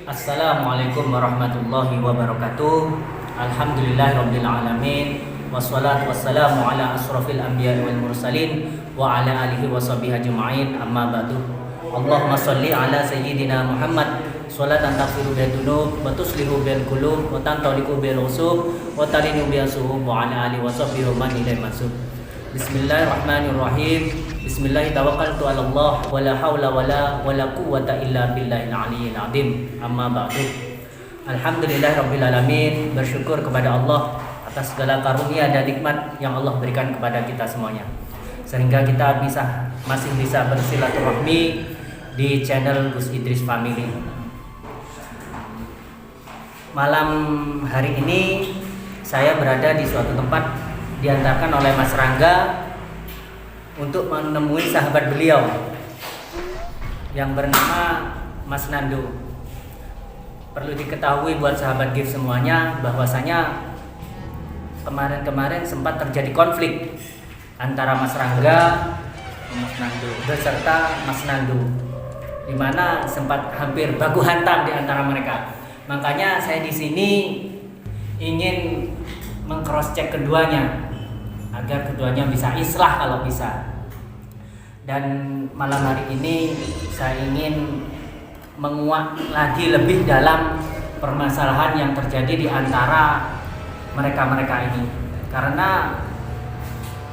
Assalamualaikum warahmatullahi wabarakatuh. Alhamdulillahirabbil alamin. Wassalatu wassalamu ala asrofil anbiya'i wal mursalin wa ala alihi washabihi ajma'in. Amma ba'du. Allahumma shalli ala sayyidina Muhammad sholatan taghfiru biha dzunub wa tuslihu bil qulub wa tantaliqu bil usub wa talinu biha suhub wa ala alihi washabihi man ilaihi mansub. Bismillahirrahmanirrahim. Bismillah tawakkaltu 'ala Allah wa la haula wala quwwata illa billahil aliyyil azim. Amma ba'du. Alhamdulillahirabbil alamin. Bersyukur kepada Allah atas segala karunia dan nikmat yang Allah berikan kepada kita semuanya, sehingga kita masih bisa bersilaturahmi di channel Gus Idris Family. Malam hari ini saya berada di suatu tempat diantarkan oleh Mas Rangga untuk menemui sahabat beliau yang bernama Mas Nando. Perlu diketahui buat sahabat GIF semuanya bahwasanya kemarin sempat terjadi konflik antara Mas Rangga Mas Nando beserta Mas Nando, di mana sempat hampir baku hantam di antara mereka. Makanya saya di sini ingin meng-cross check keduanya agar keduanya bisa islah kalau bisa. Dan malam hari ini saya ingin menguak lagi lebih dalam permasalahan yang terjadi di antara mereka-mereka ini. Karena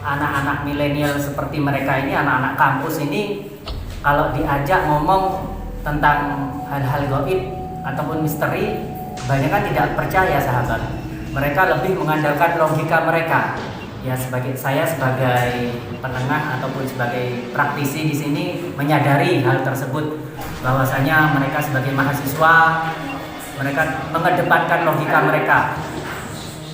anak-anak milenial seperti mereka ini, anak-anak kampus ini, kalau diajak ngomong tentang hal-hal gaib ataupun misteri, kebanyakan tidak percaya, sahabat. Mereka lebih mengandalkan logika mereka. Ya, saya sebagai penengah ataupun sebagai praktisi di sini menyadari hal tersebut, bahwasanya mereka sebagai mahasiswa, mereka mengedepankan logika mereka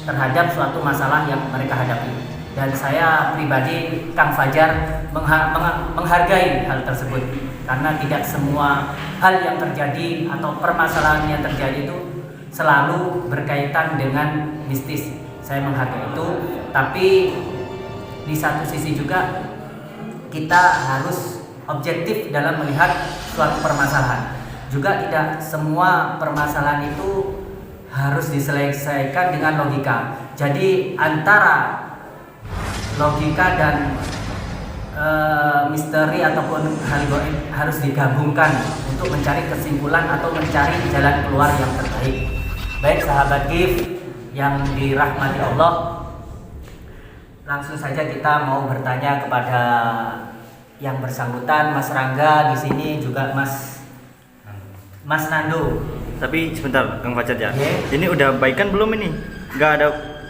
terhadap suatu masalah yang mereka hadapi. Dan saya pribadi, Kang Fajar, menghargai hal tersebut, karena tidak semua hal yang terjadi atau permasalahan yang terjadi itu selalu berkaitan dengan mistis. Saya menghargai itu, tapi di satu sisi juga kita harus objektif dalam melihat suatu permasalahan. Juga tidak semua permasalahan itu harus diselesaikan dengan logika. Jadi antara logika dan misteri ataupun hal gaib harus digabungkan untuk mencari kesimpulan atau mencari jalan keluar yang terbaik. Baik sahabat GIF yang dirahmati Allah, langsung saja kita mau bertanya kepada yang bersangkutan, Mas Rangga di sini, juga Mas Nando. Tapi sebentar Kang Fajar ya. Ini udah baikan belum ini? Nggak ada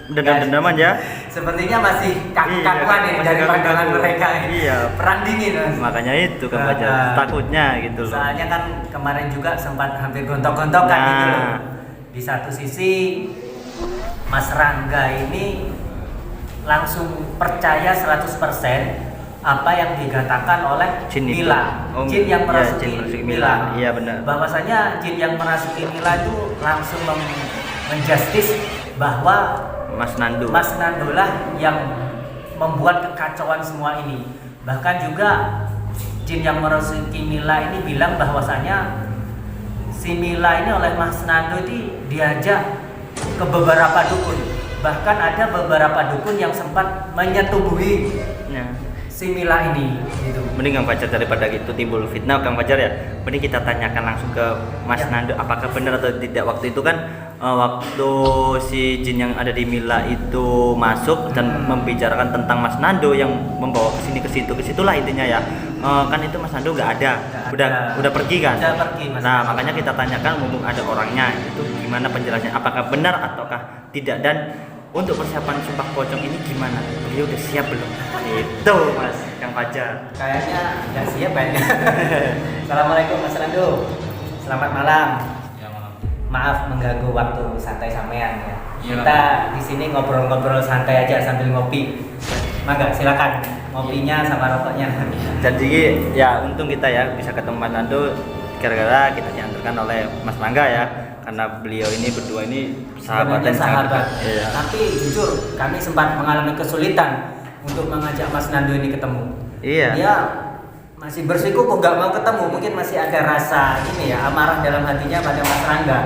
dendam-dendaman ya? Sepertinya masih kaku-kakuan ini dari pandangan mereka. Iya. Perang dingin, Mas. Makanya itu Kang Fajar, takutnya gitu loh. Soalnya kan kemarin juga sempat hampir gontok-gontokan gitu loh. Di satu sisi Mas Rangga ini langsung percaya 100% apa yang dikatakan oleh Jin Mila, jin yang merasuki Mila. Iya benar. Bahwasanya jin yang merasuki Mila itu langsung menjustis bahwa Mas Nando lah yang membuat kekacauan semua ini. Bahkan juga jin yang merasuki Mila ini bilang bahwasanya si Mila ini oleh Mas Nando itu diajak ke beberapa dukun. Bahkan ada beberapa dukun yang sempat menyetubuhi si Mila ini gitu. Mending Kang Fajar, daripada itu timbul fitnah Kang Fajar ya, mending kita tanyakan langsung ke Mas Nando apakah benar atau tidak. Waktu itu kan waktu si jin yang ada di Mila itu masuk dan membicarakan tentang Mas Nando yang membawa ke sini ke situ lah intinya ya. Kan itu Mas Nando nggak ada, udah pergi kan. Udah pergi, Mas. Nah makanya kita tanyakan mumpung ada orangnya, itu gimana penjelasannya, apakah benar ataukah tidak, dan untuk persiapan sumpah pocong ini gimana, beliau udah siap belum? Itu Mas Kang Fajar. Kayaknya nggak siap kayaknya. Assalamualaikum Mas Nando. Selamat malam. Ya, malam. Maaf mengganggu waktu santai sampean ya. Iya. Kita di sini ngobrol-ngobrol santai aja sambil ngopi. Mangga silakan ngopinya sama rokoknya. Jadi ya untung kita ya bisa ketemu Mas Nando gara-gara kita diantarkan oleh Mas Rangga ya, karena beliau ini berdua ini sahabat dan sangat dekat. Iya. Tapi jujur kami sempat mengalami kesulitan untuk mengajak Mas Nando ini ketemu. Iya. Dia masih bersikukuh nggak mau ketemu, mungkin masih ada rasa ini ya, amarah dalam hatinya pada Mas Rangga.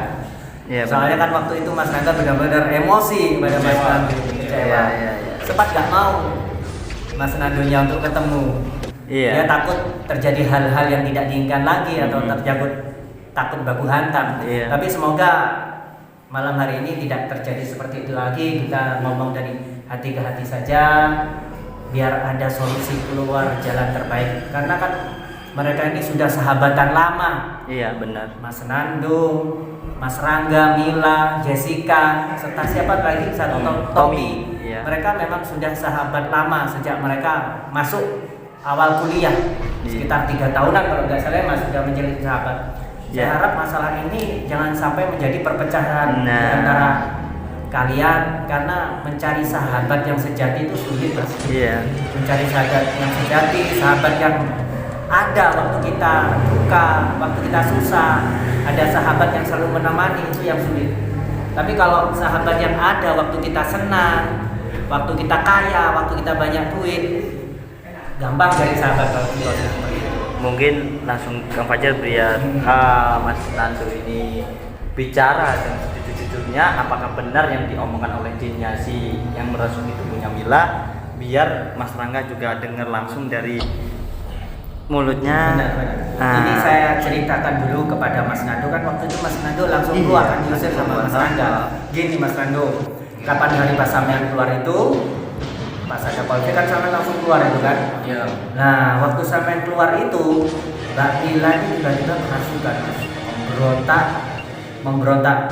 Iya, Soalnya kan waktu itu Mas Rangga benar-benar emosi pada Mas Nando, kecewa. Iya. Sempat nggak mau Mas Nandonya untuk ketemu. Iya. Dia takut terjadi hal-hal yang tidak diinginkan lagi atau takut baku hantam. Iya. Tapi semoga malam hari ini tidak terjadi seperti itu lagi. Kita ngomong dari hati ke hati saja, biar ada solusi keluar jalan terbaik. Karena kan mereka ini sudah sahabatan lama. Iya, benar. Mas Nando, Mas Rangga, Mila, Jessica, serta siapa lagi satu Tommy. Iya. Mereka memang sudah sahabat lama sejak mereka masuk awal kuliah, sekitar 3 tahunan kalau nggak salah Mas sudah menjadi sahabat. Saya Iya. harap masalah ini jangan sampai menjadi perpecahan di antara kalian, karena mencari sahabat yang sejati itu sulit, Mas. Iya. Mencari sahabat yang sejati, sahabat yang ada waktu kita duka, waktu kita susah, ada sahabat yang selalu menemani, itu yang sulit. Tapi kalau sahabat yang ada waktu kita senang, waktu kita kaya, waktu kita banyak duit, gampang cari sahabat kalau kita seperti itu. Mungkin langsung Kang Fajar biar Mas Nando ini bicara dan sejujur-jujurnya apakah benar yang diomongkan oleh jinnya si yang merasuki tubuhnya Mila, biar Mas Rangga juga dengar langsung dari mulutnya. Benar. Ini saya ceritakan dulu kepada Mas Nando, kan waktu itu Mas Nando langsung keluar kan diusir sama Mas Rangga. Gini Mas Nando, kapan hari pas sampean keluar itu? Pas ada konflik kan sampean langsung keluar itu kan? Iya. Nah, waktu sampean keluar itu, Mbak Mila ini tiba-tiba kerasukan, Mas. Memberontak,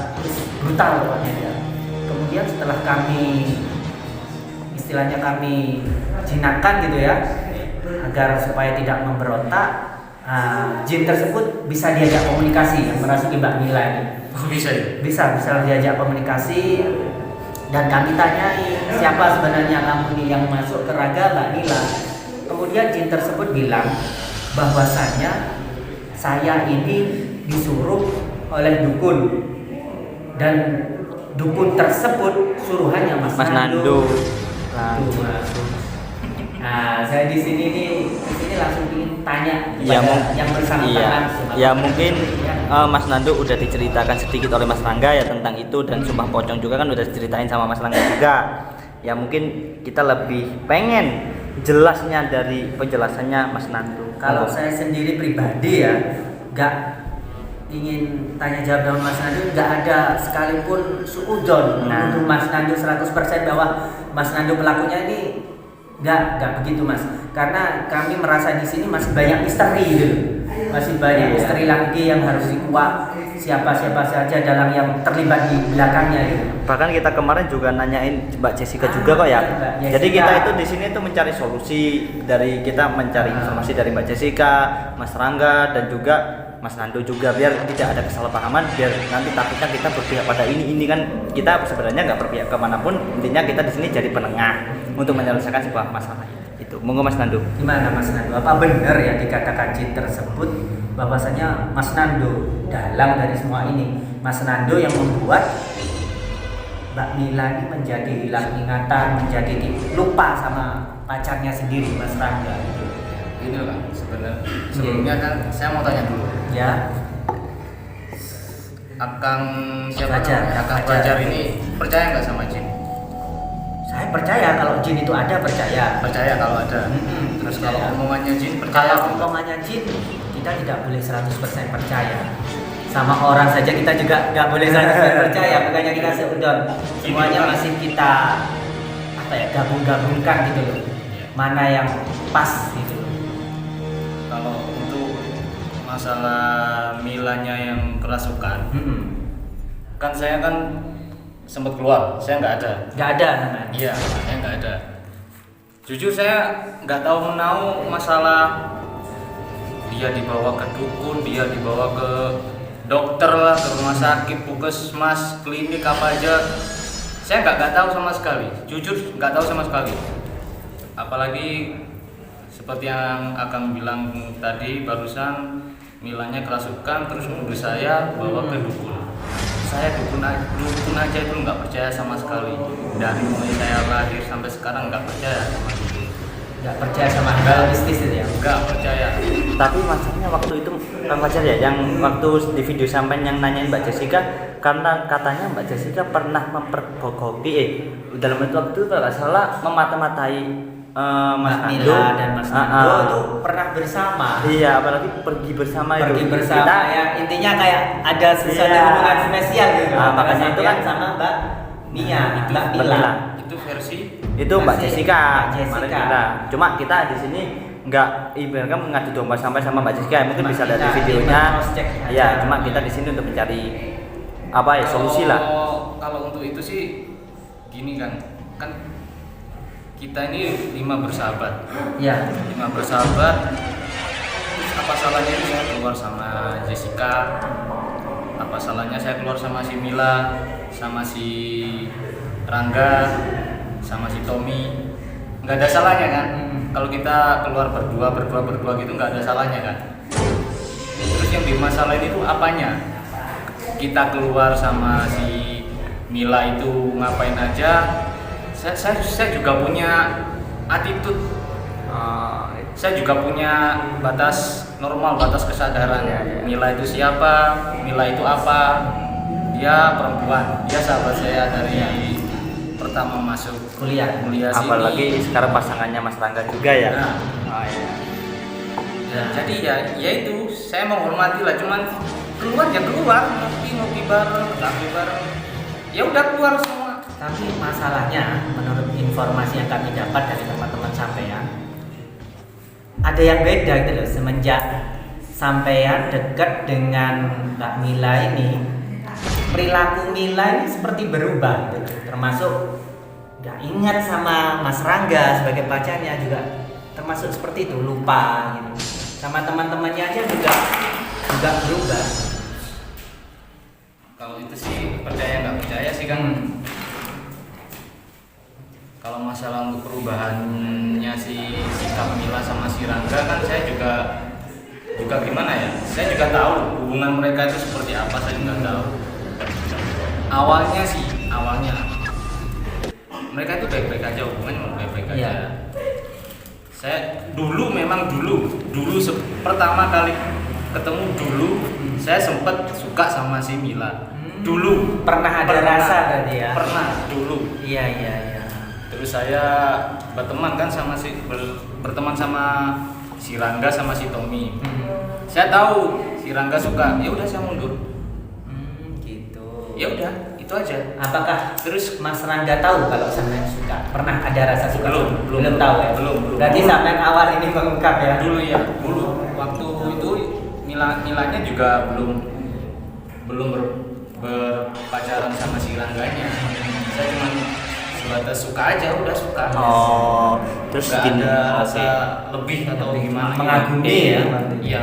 brutal pokoknya dia. Kemudian setelah istilahnya kami jinakkan gitu ya, agar supaya tidak memberontak, jin tersebut bisa diajak komunikasi yang merasuki Mbak Mila ini. Bisa ya? Bisa diajak komunikasi. Dan kami tanyai siapa sebenarnya kamu ini yang masuk ke raga Mbak Mila. Kemudian jin tersebut bilang bahwasanya saya ini disuruh oleh dukun, dan dukun tersebut suruhannya Mas Nando. Nah, saya di sini langsung ingin tanya kepada yang bersangkutan langsung. Ya mungkin Mas Nando udah diceritakan sedikit oleh Mas Rangga ya tentang itu, dan sumpah pocong juga kan udah diceritain sama Mas Rangga juga. Ya mungkin kita lebih pengen jelasnya dari penjelasannya Mas Nando. Kalau saya sendiri pribadi ya, nggak ingin tanya jawab dengan Mas Nando, nggak ada sekalipun suudzon untuk Mas Nando 100% bahwa Mas Nando pelakunya ini. Enggak begitu Mas, karena kami merasa di sini masih banyak misteri gitu, masih banyak misteri lagi yang harus dikuak, siapa saja dalam yang terlibat di belakangnya gitu. Bahkan kita kemarin juga nanyain Mbak Jessica juga kok ya. Jadi kita itu di sini tuh mencari solusi dari kita mencari informasi dari Mbak Jessica, Mas Rangga dan juga Mas Nando juga, biar tidak ada kesalahpahaman, biar nanti takutnya kita berpihak pada ini kan kita sebenarnya nggak berpihak kemanapun, intinya kita di sini jadi penengah untuk menyelesaikan sebuah masalah itu. Monggo Mas Nando. Gimana Mas Nando? Apa benar yang dikatakan jin tersebut bahwasanya Mas Nando dalang dari semua ini? Mas Nando yang membuat Mbak Mila ini menjadi hilang ingatan, menjadi lupa sama pacarnya sendiri, Mas Rangga. Ini lah sebenarnya. Sebelumnya kan saya mau tanya dulu. Ya. Akang siapa? Fajar. Akang Fajar ini percaya nggak sama jin? Saya percaya kalau jin itu ada, percaya. Percaya kalau ada. Terus kalau omongannya jin percaya? Kalau omongannya jin, kita tidak boleh 100% percaya. Sama orang saja kita juga nggak boleh 100% percaya, makanya kita seudon. Semuanya masih kita gabung-gabungkan gitu loh. Mana yang pas gitu loh. Kalau untuk masalah Milanya yang kerasukan, kan saya kan sempat keluar, saya nggak ada. Nggak ada namanya. Iya, saya nggak ada. Jujur saya nggak tahu menau masalah dia dibawa ke dukun, dia dibawa ke dokter lah, ke rumah sakit, puskesmas, klinik apa aja. Saya nggak tahu sama sekali. Jujur nggak tahu sama sekali. Apalagi seperti yang Akang bilang tadi barusan, Milanya kerasukan terus nuduh saya bawa ke dukun. Saya dukun aja itu nggak percaya sama sekali. Dari mulai saya lahir sampai sekarang nggak percaya sama dukun. nggak percaya sama hal mistis itu ya. Nggak percaya. Tapi masalahnya waktu itu Kang Fajar ya, yang waktu di video sampean yang nanyain Mbak Jessica, karena katanya Mbak Jessica pernah mempergoki dalam waktu itu kalau nggak salah memata-matai Mas Mbak Nando Mila dan Mas Nando itu pernah bersama. Iya, apalagi pergi bersama Pergi itu. bersama Kita, ya, intinya kayak ada sesuatu Iya. hubungan spesial gitu. Makanya itu kan sama Mbak Mia, Itu Mbak Mbak Mila. Mila. Itu versi itu Mbak Masih Jessica. Mbak Jessica. Kemarin kita. Cuma kita di sini nggak ibaratkan mengadu domba sampai sama Mbak Jessica, mungkin Cuma bisa lihat di kita videonya. cross-check aja. Iya, cuma kita di sini untuk mencari apa ya solusi lah. Kalau untuk itu sih gini kan kita ini 5 bersahabat. Iya. 5 bersahabat. Terus apa salahnya saya keluar sama Jessica? Apa salahnya saya keluar sama si Mila, sama si Rangga, sama si Tommy? Nggak ada salahnya kan? Kalau kita keluar berdua gitu nggak ada salahnya kan? Terus yang dimasalahin itu apanya? Kita keluar sama si Mila itu ngapain aja? Saya juga punya attitude. Saya juga punya batas normal, batas kesadaran. Mila itu siapa? Mila itu apa? Dia perempuan. Dia sahabat saya dari pertama masuk Kuliah. sini. Apalagi sekarang pasangannya Mas Rangga juga ya. Nah, Oh, iya. jadi ya itu saya menghormati lah. Cuman keluar ya keluar, ngopi bareng. Ya udah keluar semua. Tapi masalahnya menurut informasi yang kami dapat dari teman-teman sampean, ada yang beda gitu loh semenjak sampean dekat dengan Mbak Mila ini. Perilaku Mila ini seperti berubah gitu loh. Termasuk nggak ingat sama Mas Rangga sebagai pacarnya juga termasuk seperti itu, lupa gitu. Sama teman-temannya aja juga berubah. Kalau itu sih percaya nggak percaya sih kan. Kalau masalah untuk perubahannya si sikap Mila sama si Rangga kan saya juga gimana ya? Saya juga tahu hubungan mereka itu seperti apa, saya juga tahu. Awalnya mereka itu baik-baik aja, hubungannya baik-baik aja. Iya. Saya dulu pertama kali ketemu saya sempat suka sama si Mila. Dulu Pernah ada rasa berarti ya? Pernah dulu. Iya. Terus saya berteman sama si Rangga sama si Tommy. Saya tahu si Rangga suka, ya udah saya mundur. Gitu. Ya udah, itu aja. Apakah Terus Mas Rangga tahu kalau sampean suka? Pernah ada rasa suka? Belum tahu ya. belum. Berarti sampean awal ini mengungkap ya? Dulu waktu itu Milanya juga belum berpacaran sama si Rangganya. Saya cuma sebatas suka aja, udah suka. Oh, terus nggak gini. ada rasa Oke. lebih atau gimana? Mengagumi ya? Iya.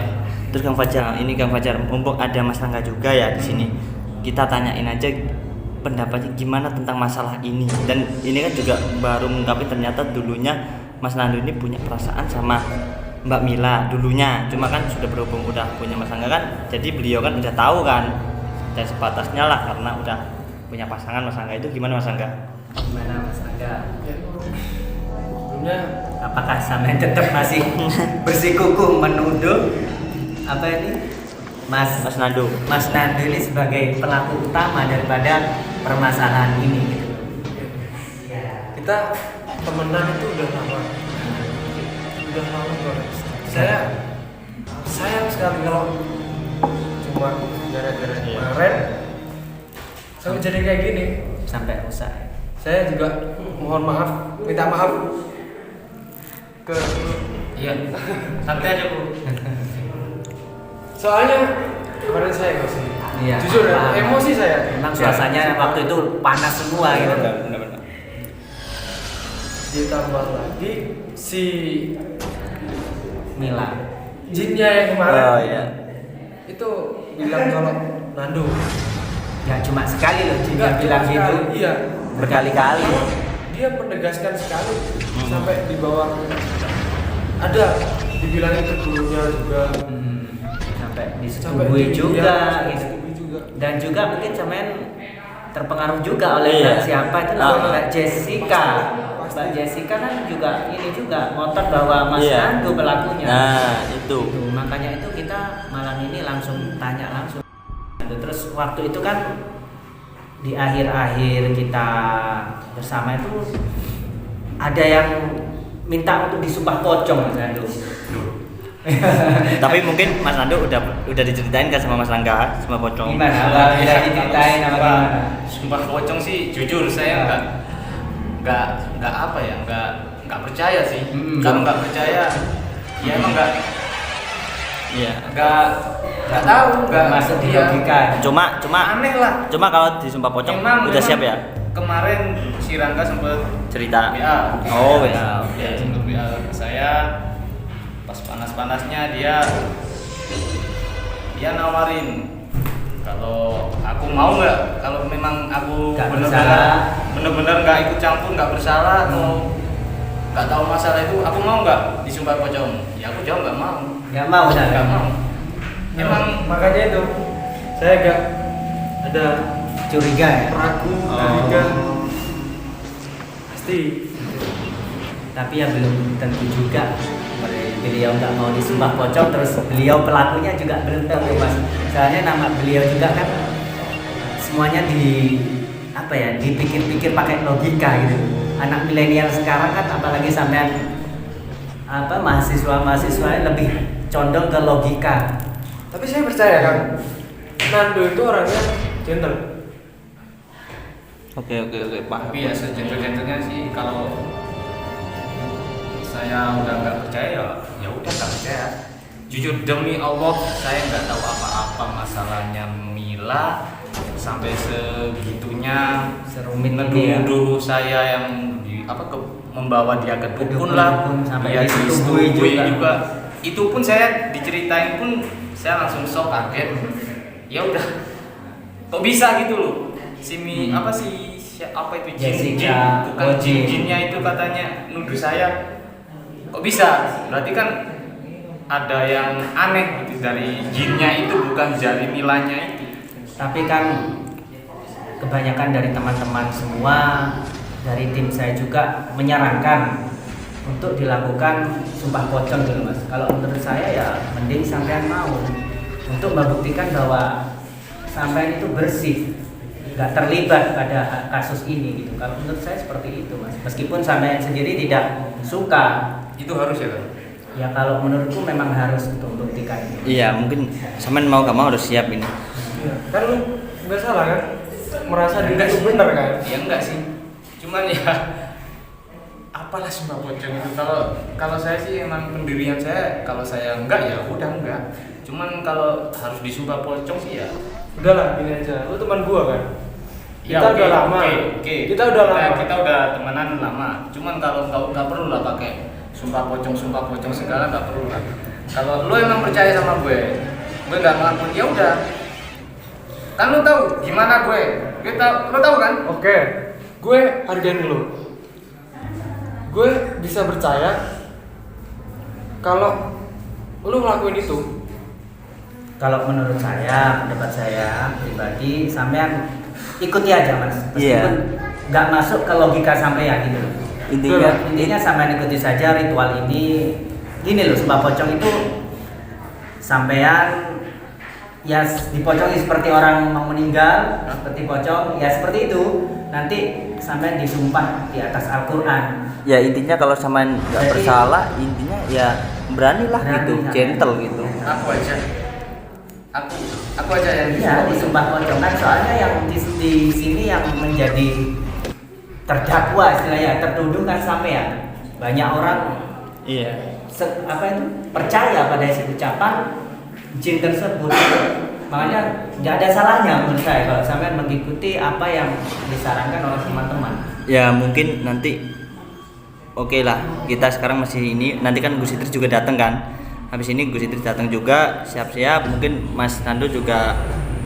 Terus Kang Fajar, mumpung ada Mas Rangga juga ya di sini. Kita tanyain aja pendapatnya gimana tentang masalah ini. Dan ini kan juga baru mengungkapin ternyata dulunya Mas Nando ini punya perasaan sama Mbak Mila dulunya. Cuma kan sudah berhubung udah punya Mas Rangga kan, jadi beliau kan udah tahu kan. Dan sebatasnya lah karena udah punya pasangan Mas Rangga itu gimana Mas Rangga? Gimana Mas Rangga? Sebelumnya Apakah sampean tetap masih bersikukuh menuduh apa ini Mas Nando ini sebagai pelaku utama daripada permasalahan ini gitu? kita temenan itu udah lama banget. Saya sayang sekali kalau cuma gara-gara kemarin sampai jadi kayak gini. Sampai rusak. Saya juga minta maaf ke Iya. Santai aja, Bu. soalnya kemarin saya emosi. Iya. Jujur ya, Paham. emosi saya. Memang suasananya waktu itu panas semua gitu. Benar-benar. Ditambah lagi si Mila. jinnya yang kemarin. Oh iya. Itu bilang kalau Nando. Nggak cuma sekali loh Jin Nggak yang bilang cuma gitu. sekali, iya. Berkali-kali. Dia menegaskan sekali sampai di bawah ada dibilangin ke gurunya juga. Sampai Sampai disetujui juga gitu. disetujui juga. Dan juga mungkin sampean terpengaruh juga oleh Iya. Mbak siapa itu Ah. Mbak Jessica. Pasti Mbak Jessica kan juga ini juga ngotot bahwa Mas Iya. Nando pelakunya. Nah, itu. Itu, makanya itu kita malam ini langsung tanya langsung. Terus waktu itu kan di akhir-akhir kita bersama itu ada yang minta untuk disumpah pocong Mas Nando. Tapi mungkin Mas Nando udah diceritain kan sama Mas Rangga sama pocong. Gimana? Apa bisa diceritain apa Sumpah- gimana? Sumpah pocong sih jujur saya nggak apa ya, nggak percaya sih. Mm-mm. Kalau nggak percaya ya emang Iya. nggak tahu, nggak Masuk di iya. logika. Cuma Aneh lah. kalau disumpah pocong udah siap ya? Kemarin si Rangga sempet Cerita. WA. Oh, WA. Ya, sempet WA ke saya. Pas panas-panasnya dia nawarin kalau aku mau nggak, kalau memang aku Nggak bersalah. bener-bener nggak ikut campur, nggak bersalah atau nggak tahu masalah itu, aku mau nggak disumpah pocong? Ya aku jawab nggak mau. Nggak mau Mas. Nggak mau. Emang makanya itu saya agak ada Curiga ya. ragu, Oh. curiga. Pasti. Tapi ya belum tentu juga beliau nggak mau disumpah pocong, terus beliau pelakunya juga belum tentu Mas. Soalnya nama beliau juga kan semuanya apa ya, dipikir-pikir pakai logika gitu. Anak milenial sekarang kan apalagi sampean mahasiswa lebih condong ke logika. Tapi saya percaya kan, Nando itu orangnya gentle. Oke, Pak. tapi ya sejentel-jentelnya sih, kalau saya udah nggak percaya ya udah nggak percaya. Jujur demi Allah saya nggak tahu apa-apa masalahnya Mila sampai segitunya Serumit ini ya. menuduh saya yang membawa dia ke dukun lah, Dukun, sampai dia disetubui disetubui juga. juga. Itu pun saya diceritain pun saya langsung shock, kaget. Ya udah, kok bisa gitu loh? Apa itu Jessica, bukan jinnya itu katanya nuduh saya. Kok bisa? Berarti kan ada yang aneh gitu dari jinnya itu, bukan dari Milanya itu. Tapi kan kebanyakan dari teman-teman semua, dari tim saya juga menyarankan untuk dilakukan sumpah pocong dulu Mas. Kalau menurut saya ya mending sampean mau untuk membuktikan bahwa sampean itu bersih, nggak terlibat pada kasus ini gitu. Kalau menurut saya seperti itu Mas. Meskipun sampean sendiri tidak suka, Itu harus ya kan? ya kalau menurutku memang harus untuk membuktikan itu. Iya, mungkin sampean mau gak mau harus siap ini. Iya. Kan lu nggak salah kan? Merasa diri Enggak itu sih. benar kan? Ya enggak sih. Cuman ya apalah sumpah pocong itu. Kalau saya sih emang pendirian saya, kalau saya enggak ya udah enggak. Cuman kalau harus disumpah pocong sih ya. Udahlah gini aja, lu teman gua kan? Ya, Kita oke, udah lama. oke. Kita udah lama. Kita udah temenan lama. Cuman kalau nggak perlu lah pakai sumpah pocong segala, nggak perlu lah. Kalau lo emang percaya sama gue nggak ngelakuin, ya udah. Kan lo tahu gimana gue. Lo tahu kan? Oke, gue hargain lu. Gue bisa percaya kalau lu ngelakuin itu. Kalau menurut saya, pendapat saya pribadi, sampean ikuti aja Mas. Iya. Meskipun nggak masuk ke logika sampean gitu loh. Intinya sampean ikuti saja ritual ini. Gini loh, sumpah pocong itu sampean ya dipocongi seperti orang mau meninggal, seperti pocong, ya seperti itu. Nanti sampean disumpah di atas Al-Qur'an. Ya intinya kalau sampean nggak Jadi- bersalah, intinya ya beranilah Berani, gitu, ya. gentle gitu. Aku aja yang Iya, disumpah pocong kan soalnya yang di sini yang menjadi terdakwa istilahnya, tertuduh kan sampean. Banyak orang Iya. percaya pada isi ucapan jin tersebut. Makanya nggak ada salahnya menurut saya kalau sampean mengikuti apa yang disarankan oleh teman-teman. Ya mungkin nanti oke lah, kita sekarang masih ini, nanti kan Gus Idris juga datang kan. Habis ini Gus Idris datang juga, siap-siap. Mungkin Mas Nando juga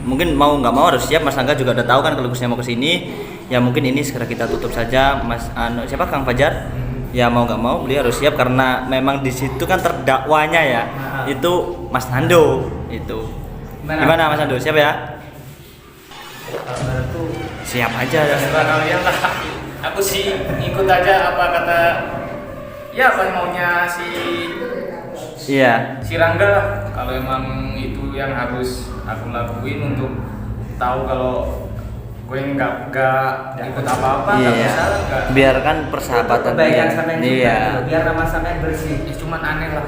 mungkin mau nggak mau harus siap. Mas Angga juga udah tahu kan kalau Gusnya mau kesini. Ya mungkin ini segera kita tutup saja. Mas siapa Kang Fajar? Ya mau nggak mau beliau harus siap karena memang di situ kan terdakwanya ya. Nah. Itu Mas Nando itu. Gimana Mas Nando? Siap ya? Kalau menurutku Siap aja. terserah kalian lah. aku sih ikut aja apa kata ya apa maunya Iya. si Rangga lah. Kalau emang itu yang harus aku lakuin untuk tahu kalau gue nggak ikut apa-apa, nggak Iya. masalah, nggak. Biarkan persahabatan Kebaikan dia. sampean juga Iya. gitu. Biar nama sampean bersih. Ya, cuman aneh lah.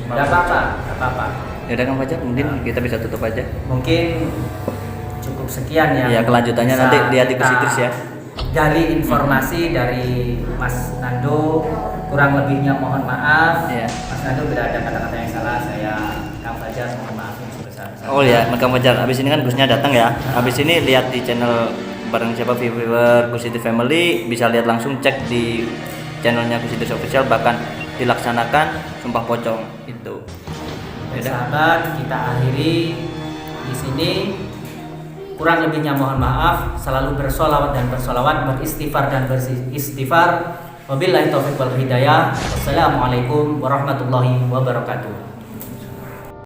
Gak apa-apa, gak apa-apa. Ya udah Kang Fajar, mungkin kita bisa tutup aja. Mungkin cukup sekian ya. Ya, kelanjutannya Bisa nanti lihat di kita Kusitis ya. Gali informasi dari Mas Nando, kurang lebihnya mohon maaf. Iya. Mas Nando bila ada kata-kata yang salah, saya Kang Fajar mohon maaf yang sebesar-besarnya. Oh ya, Kang Fajar, abis ini kan Gusnya datang ya. Abis ini lihat di channel bareng siapa viewer Kusitis Family, bisa lihat langsung, cek di channelnya Kusitis Official, bahkan dilaksanakan sumpah pocong itu. Oke, sahabat, kita akhiri di sini. Kurang lebihnya mohon maaf. Selalu bersolawat dan bersolawat, beristighfar dan beristighfar. Wabillahi taufiq wal hidayah. Wassalamualaikum warahmatullahi wabarakatuh.